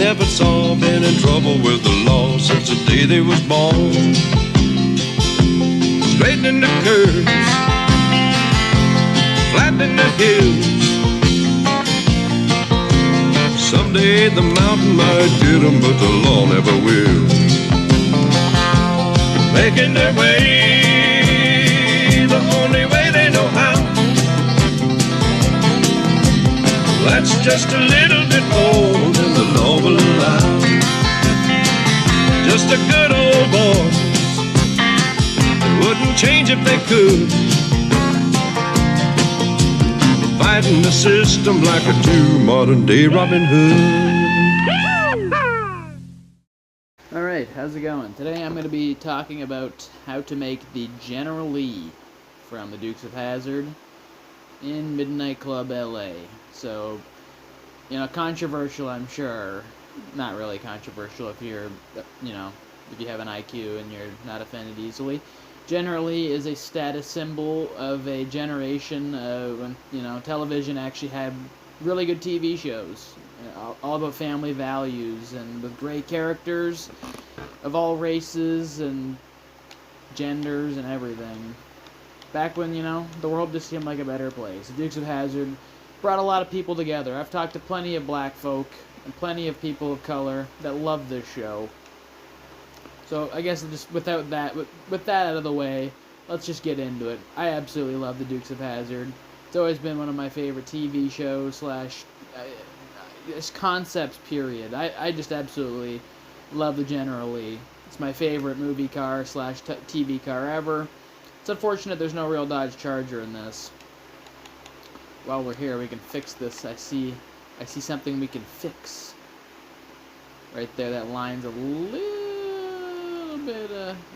never saw been in trouble with the law since the day they was born. Straightening the curves, flattening the hills. Someday the mountain might get 'em, but the law never will. Making their way the only way they know how. That's just a little bit more than the law will allow. Just a good old boy that wouldn't change if they could. Fighting the system like a true modern day Robin Hood. Alright, how's it going? Today I'm going to be talking about how to make the General Lee from the Dukes of Hazzard in Midnight Club LA. So, you know, controversial, I'm sure. Not really controversial if you're, you know, if you have an IQ and you're not offended easily. Generally is a status symbol of a generation when, you know, television actually had really good TV shows, all about family values and with great characters of all races and genders and everything. Back when, you know, the world just seemed like a better place. The Dukes of Hazzard brought a lot of people together. I've talked to plenty of black folk and plenty of people of color that love this show. So I guess just with that out of the way, let's just get into it. I absolutely love the Dukes of Hazzard. It's always been one of my favorite TV shows / concepts, period. I just absolutely love the General Lee. It's my favorite movie car / TV car ever. It's unfortunate there's no real Dodge Charger in this. While we're here, we can fix this. I see something we can fix. Right there, that line's a little bit,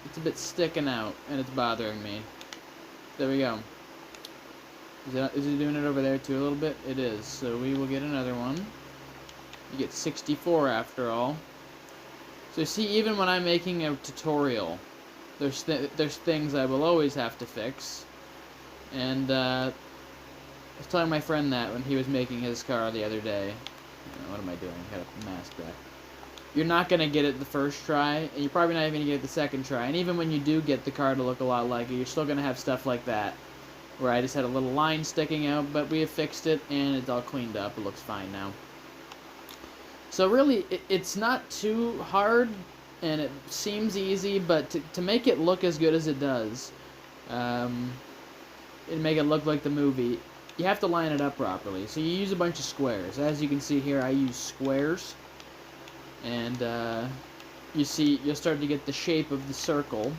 it's a bit sticking out, and it's bothering me. There we go. Is it doing it over there too a little bit? It is. So we will get another one. You get 64 after all. So you see, even when I'm making a tutorial, there's things I will always have to fix. And I was telling my friend that when he was making his car the other day. What am I doing? I got a mask back. You're not going to get it the first try, and you're probably not even going to get it the second try. And even when you do get the car to look a lot like it, you're still going to have stuff like that, where I just had a little line sticking out, but we have fixed it, and it's all cleaned up. It looks fine now. So really, it's not too hard, and it seems easy, but to make it look as good as it does, and make it look like the movie, you have to line it up properly. So you use a bunch of squares. As you can see here, I use squares. And you'll start to get the shape of the circle.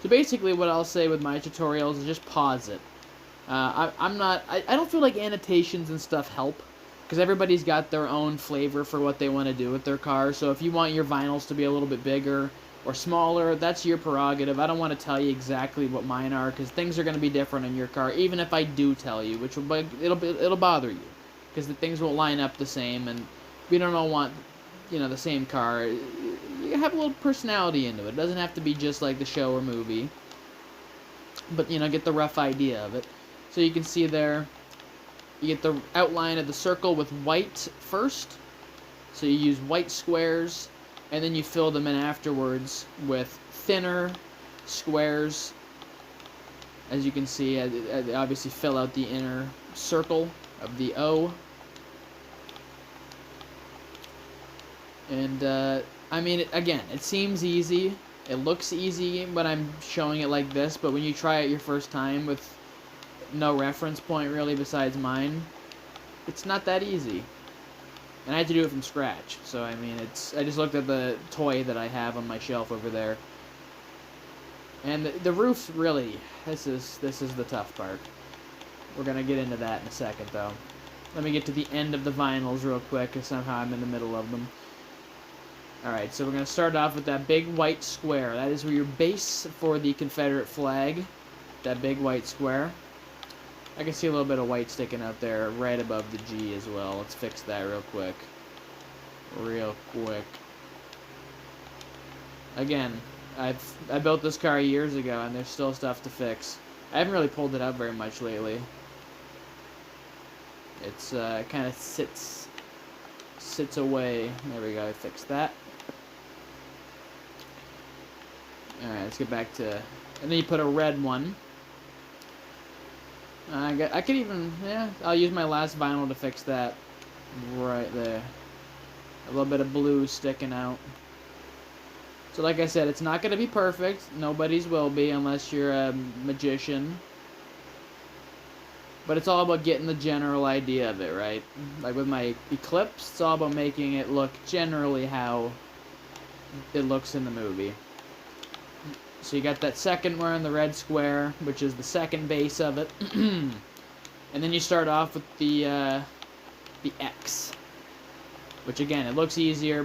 So basically what I'll say with my tutorials is just pause it. I don't feel like annotations and stuff help, because everybody's got their own flavor for what they want to do with their car. So if you want your vinyls to be a little bit bigger or smaller, that's your prerogative. I don't want to tell you exactly what mine are, because things are going to be different in your car, even if I do tell you, which it'll bother you, because the things won't line up the same, and we don't all want, you know, the same car. You have a little personality into it. It doesn't have to be just like the show or movie, but, you know, get the rough idea of it. So you can see there, you get the outline of the circle with white first. So you use white squares, and then you fill them in afterwards with thinner squares. As you can see, I obviously fill out the inner circle of the O. And, I mean, again, it seems easy. It looks easy when I'm showing it like this, but when you try it your first time with no reference point, really, besides mine, it's not that easy. And I had to do it from scratch. So, I mean, I just looked at the toy that I have on my shelf over there. And the roof, really, this is the tough part. We're going to get into that in a second, though. Let me get to the end of the vinyls real quick, because somehow I'm in the middle of them. Alright, so we're going to start off with that big white square. That is your base for the Confederate flag. That big white square. I can see a little bit of white sticking out there right above the G as well. Let's fix that real quick. Again, I built this car years ago, and there's still stuff to fix. I haven't really pulled it out very much lately. It's kind of sits sits away. There we go, I fixed that. Alright, let's get back to... And then you put a red one. I could even... Yeah, I'll use my last vinyl to fix that. Right there. A little bit of blue sticking out. So like I said, it's not going to be perfect. Nobody's will be unless you're a magician. But it's all about getting the general idea of it, right? Like with my Eclipse, it's all about making it look generally how it looks in the movie. So you got that second one, the red square, which is the second base of it. And then you start off with the X. Which again, it looks easier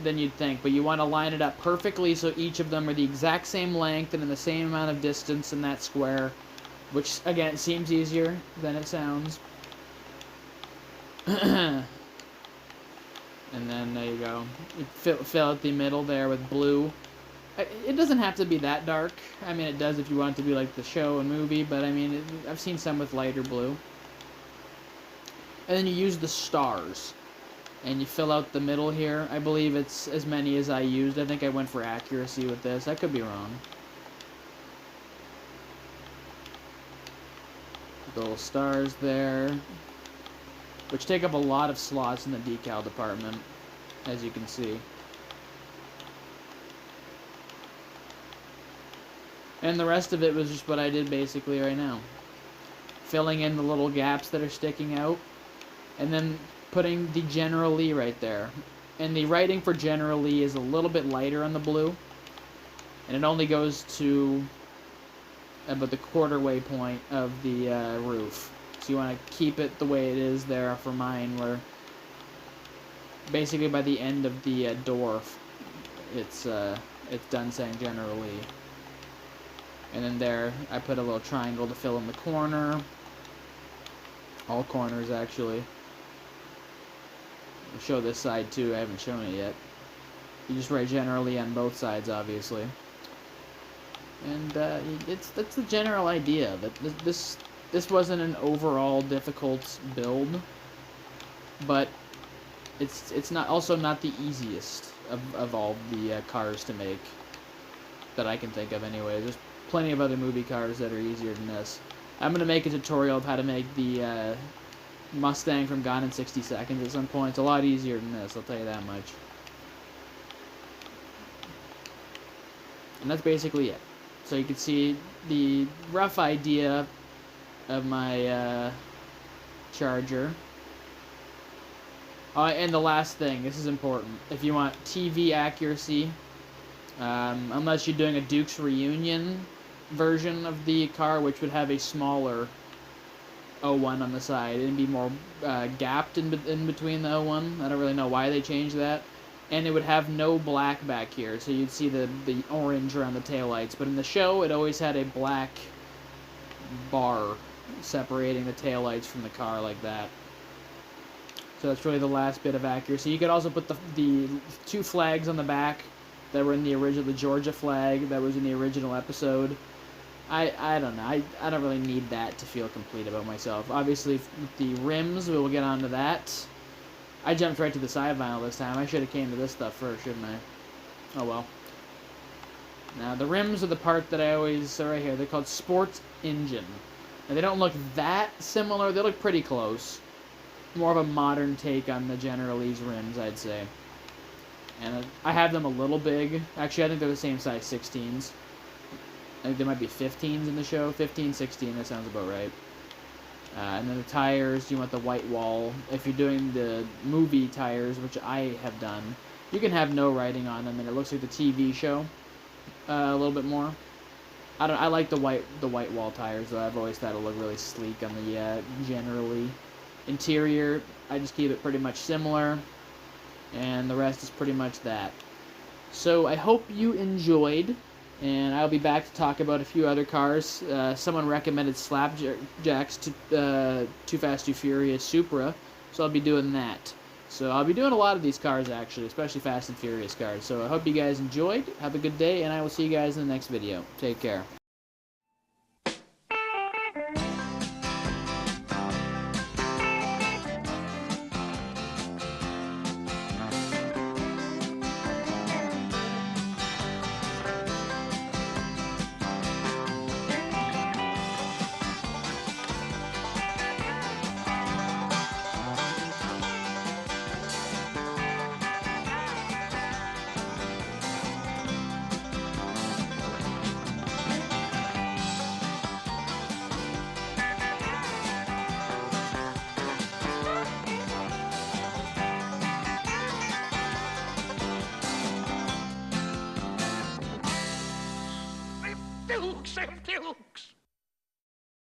than you'd think, but you want to line it up perfectly so each of them are the exact same length and in the same amount of distance in that square, which again seems easier than it sounds. And then there you go. You fill out the middle there with blue. It doesn't have to be that dark. I mean, it does if you want it to be like the show and movie, but I mean, I've seen some with lighter blue. And then you use the stars. And you fill out the middle here. I believe it's as many as I used. I think I went for accuracy with this. I could be wrong. The little stars there. Which take up a lot of slots in the decal department, as you can see. And the rest of it was just what I did basically right now. Filling in the little gaps that are sticking out. And then putting the General Lee right there. And the writing for General Lee is a little bit lighter on the blue. And it only goes to about the quarter-way point of the roof. So you want to keep it the way it is there for mine, where basically by the end of the door, it's done saying General Lee. And then there, I put a little triangle to fill in the corner. All corners, actually. I'll show this side too, I haven't shown it yet. You just write generally on both sides, obviously. And that's the general idea of it. This wasn't an overall difficult build, but it's also not the easiest of all the cars to make that I can think of anyway. There's plenty of other movie cars that are easier than this. I'm going to make a tutorial of how to make the Mustang from Gone in 60 Seconds at some point. It's a lot easier than this, I'll tell you that much. And that's basically it. So you can see the rough idea of my Charger. And the last thing, this is important. If you want TV accuracy, unless you're doing a Duke's Reunion version of the car, which would have a smaller 01 on the side. It'd be more gapped in between the 01. I don't really know why they changed that. And it would have no black back here, so you'd see the orange around the taillights. But in the show, it always had a black bar separating the taillights from the car like that. So that's really the last bit of accuracy. You could also put the two flags on the back that were in the original, the Georgia flag that was in the original episode. I don't know. I don't really need that to feel complete about myself. Obviously, with the rims, we will get onto that. I jumped right to the side vinyl this time. I should have came to this stuff first, shouldn't I? Oh well. Now, the rims are the part that I always... right here. They're called Sports Engine. And they don't look that similar. They look pretty close. More of a modern take on the General Lee's rims, I'd say. And I have them a little big. Actually, I think they're the same size 16s. I think there might be 15s in the show. 15, 16, that sounds about right. And then the tires, you want the white wall. If you're doing the movie tires, which I have done, you can have no writing on them, and it looks like the TV show a little bit more. I like the white wall tires, though. I've always thought it looked really sleek on the generally. Interior, I just keep it pretty much similar, and the rest is pretty much that. So I hope you enjoyed. And I'll be back to talk about a few other cars. Someone recommended Slapjack's Too Fast, Too Furious Supra, so I'll be doing that. So I'll be doing a lot of these cars, actually, especially Fast and Furious cars. So I hope you guys enjoyed. Have a good day, and I will see you guys in the next video. Take care. accept.